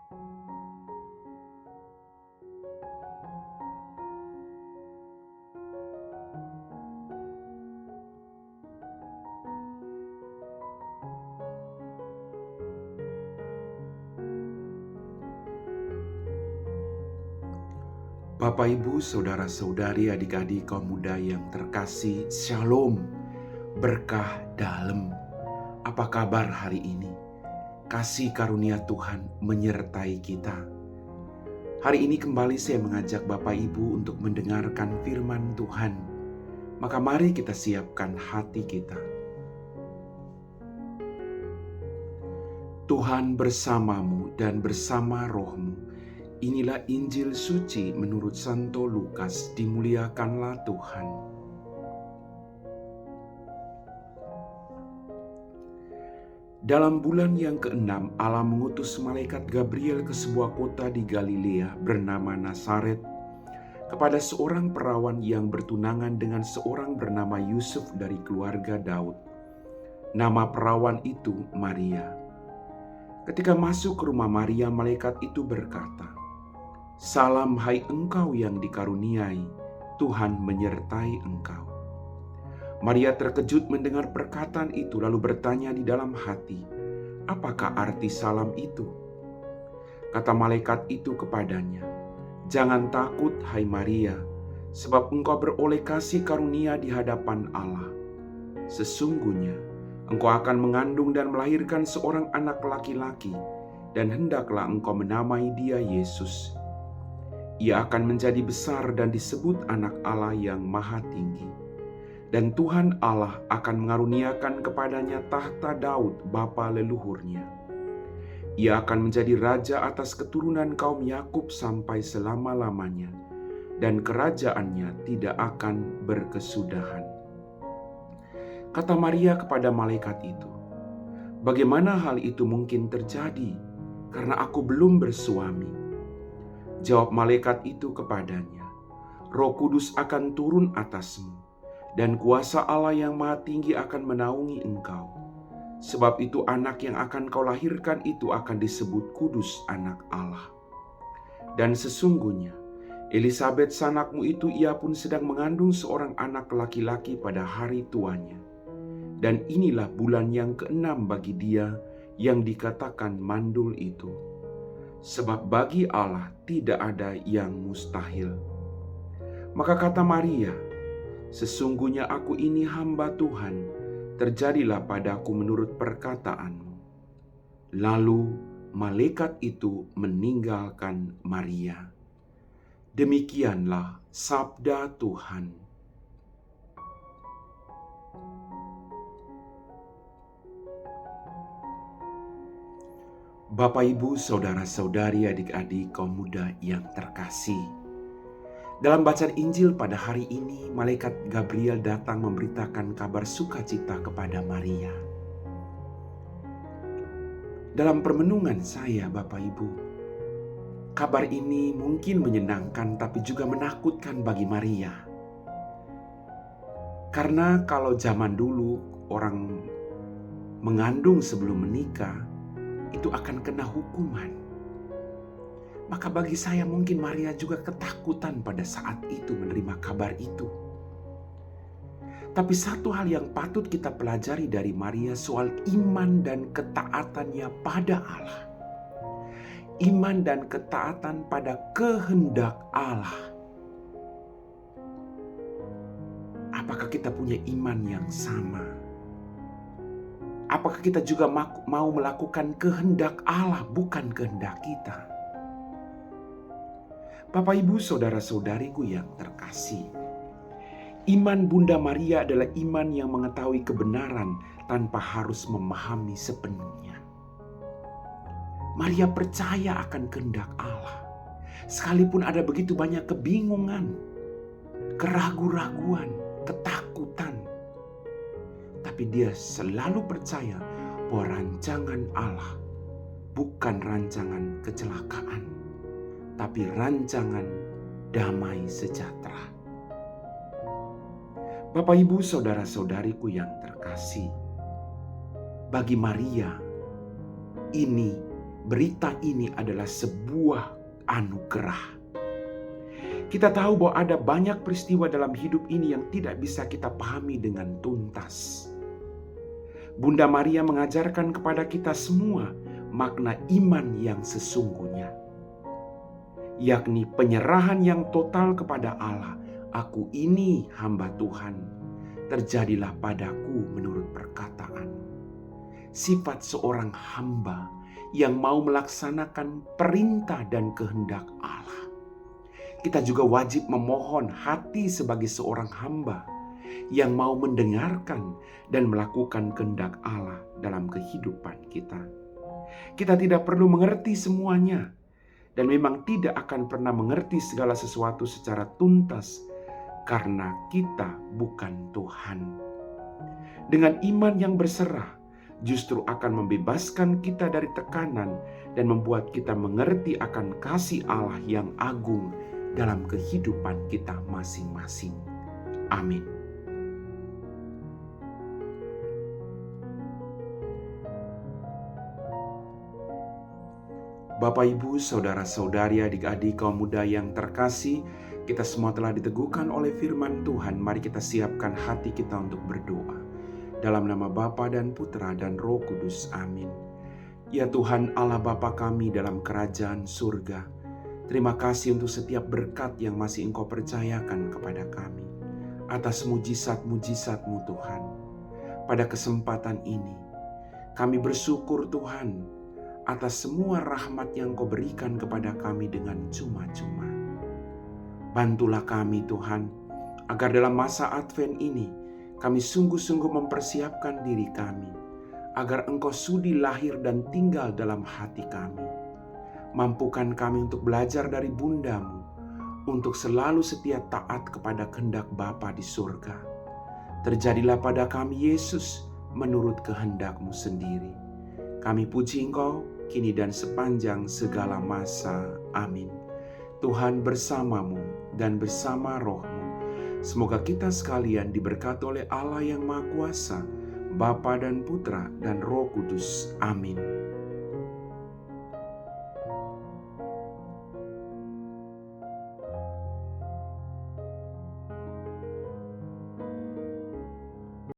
Bapak, Ibu, Saudara-saudari, adik-adik kaum muda yang terkasih, Shalom, berkah dalam. Apa kabar hari ini? Kasih karunia Tuhan menyertai kita. Hari ini kembali saya mengajak Bapak Ibu untuk mendengarkan firman Tuhan. Maka mari kita siapkan hati kita. Tuhan bersamamu dan bersama rohmu. Inilah Injil suci menurut Santo Lukas, dimuliakanlah Tuhan. Dalam bulan yang ke-6, Allah mengutus malaikat Gabriel ke sebuah kota di Galilea bernama Nazaret kepada seorang perawan yang bertunangan dengan seorang bernama Yusuf dari keluarga Daud. Nama perawan itu Maria. Ketika masuk ke rumah Maria, malaikat itu berkata, "Salam hai engkau yang dikaruniai, Tuhan menyertai engkau." Maria terkejut mendengar perkataan itu lalu bertanya di dalam hati, "Apakah arti salam itu?" Kata malaikat itu kepadanya, "Jangan takut hai Maria, sebab engkau beroleh kasih karunia di hadapan Allah. Sesungguhnya engkau akan mengandung dan melahirkan seorang anak laki-laki, dan hendaklah engkau menamai dia Yesus. Ia akan menjadi besar dan disebut anak Allah yang maha tinggi. Dan Tuhan Allah akan mengaruniakan kepadanya tahta Daud bapa leluhurnya. Ia akan menjadi raja atas keturunan kaum Yakub sampai selama-lamanya, dan kerajaannya tidak akan berkesudahan." Kata Maria kepada malaikat itu, "Bagaimana hal itu mungkin terjadi, karena aku belum bersuami?" Jawab malaikat itu kepadanya, "Roh Kudus akan turun atasmu, dan kuasa Allah yang Maha Tinggi akan menaungi engkau. Sebab itu anak yang akan kau lahirkan itu akan disebut kudus anak Allah. Dan sesungguhnya Elisabet sanakmu itu ia pun sedang mengandung seorang anak laki-laki pada hari tuanya. Dan inilah bulan yang ke-6 bagi dia yang dikatakan mandul itu. Sebab bagi Allah tidak ada yang mustahil." Maka kata Maria, "Sesungguhnya aku ini hamba Tuhan, terjadilah padaku menurut perkataanmu." Lalu malaikat itu meninggalkan Maria. Demikianlah sabda Tuhan. Bapak, Ibu, Saudara-saudari, adik-adik kaum muda yang terkasih. Dalam bacaan Injil pada hari ini, malaikat Gabriel datang memberitakan kabar sukacita kepada Maria. Dalam permenungan saya, Bapak Ibu, kabar ini mungkin menyenangkan tapi juga menakutkan bagi Maria. Karena kalau zaman dulu orang mengandung sebelum menikah, itu akan kena hukuman. Maka bagi saya mungkin Maria juga ketakutan pada saat itu menerima kabar itu. Tapi satu hal yang patut kita pelajari dari Maria soal iman dan ketaatannya pada Allah. Iman dan ketaatan pada kehendak Allah. Apakah kita punya iman yang sama? Apakah kita juga mau melakukan kehendak Allah, bukan kehendak kita? Bapak, Ibu, Saudara-saudariku yang terkasih, iman Bunda Maria adalah iman yang mengetahui kebenaran tanpa harus memahami sepenuhnya. Maria percaya akan kehendak Allah, sekalipun ada begitu banyak kebingungan, keraguan-raguan, ketakutan. Tapi dia selalu percaya bahwa rancangan Allah bukan rancangan kecelakaan, tapi rancangan damai sejahtera. Bapak, Ibu, Saudara-saudariku yang terkasih, bagi Maria ini berita ini adalah sebuah anugerah. Kita tahu bahwa ada banyak peristiwa dalam hidup ini yang tidak bisa kita pahami dengan tuntas. Bunda Maria mengajarkan kepada kita semua makna iman yang sesungguhnya, yakni penyerahan yang total kepada Allah. Aku ini hamba Tuhan, terjadilah padaku menurut perkataan. Sifat seorang hamba yang mau melaksanakan perintah dan kehendak Allah. Kita juga wajib memohon hati sebagai seorang hamba yang mau mendengarkan dan melakukan kehendak Allah dalam kehidupan kita. Kita tidak perlu mengerti semuanya, dan memang tidak akan pernah mengerti segala sesuatu secara tuntas karena kita bukan Tuhan. Dengan iman yang berserah, justru akan membebaskan kita dari tekanan dan membuat kita mengerti akan kasih Allah yang agung dalam kehidupan kita masing-masing. Amin. Bapak, Ibu, saudara-saudari, adik-adik, kaum muda yang terkasih, kita semua telah diteguhkan oleh firman Tuhan. Mari kita siapkan hati kita untuk berdoa. Dalam nama Bapa dan Putra dan Roh Kudus. Amin. Ya Tuhan Allah Bapa kami dalam kerajaan surga, terima kasih untuk setiap berkat yang masih Engkau percayakan kepada kami. Atas mujizat-mujizat-Mu Tuhan. Pada kesempatan ini, kami bersyukur Tuhan atas semua rahmat yang Kau berikan kepada kami dengan cuma-cuma. Bantulah kami Tuhan, agar dalam masa Advent ini, kami sungguh-sungguh mempersiapkan diri kami, agar Engkau sudi lahir dan tinggal dalam hati kami. Mampukan kami untuk belajar dari Bunda-Mu, untuk selalu setia taat kepada kehendak Bapa di surga. Terjadilah pada kami Yesus menurut kehendak-Mu sendiri. Kami puji Engkau kini dan sepanjang segala masa. Amin. Tuhan bersamamu dan bersama roh-Mu. Semoga kita sekalian diberkati oleh Allah yang Maha Kuasa, Bapa dan Putra dan Roh Kudus. Amin.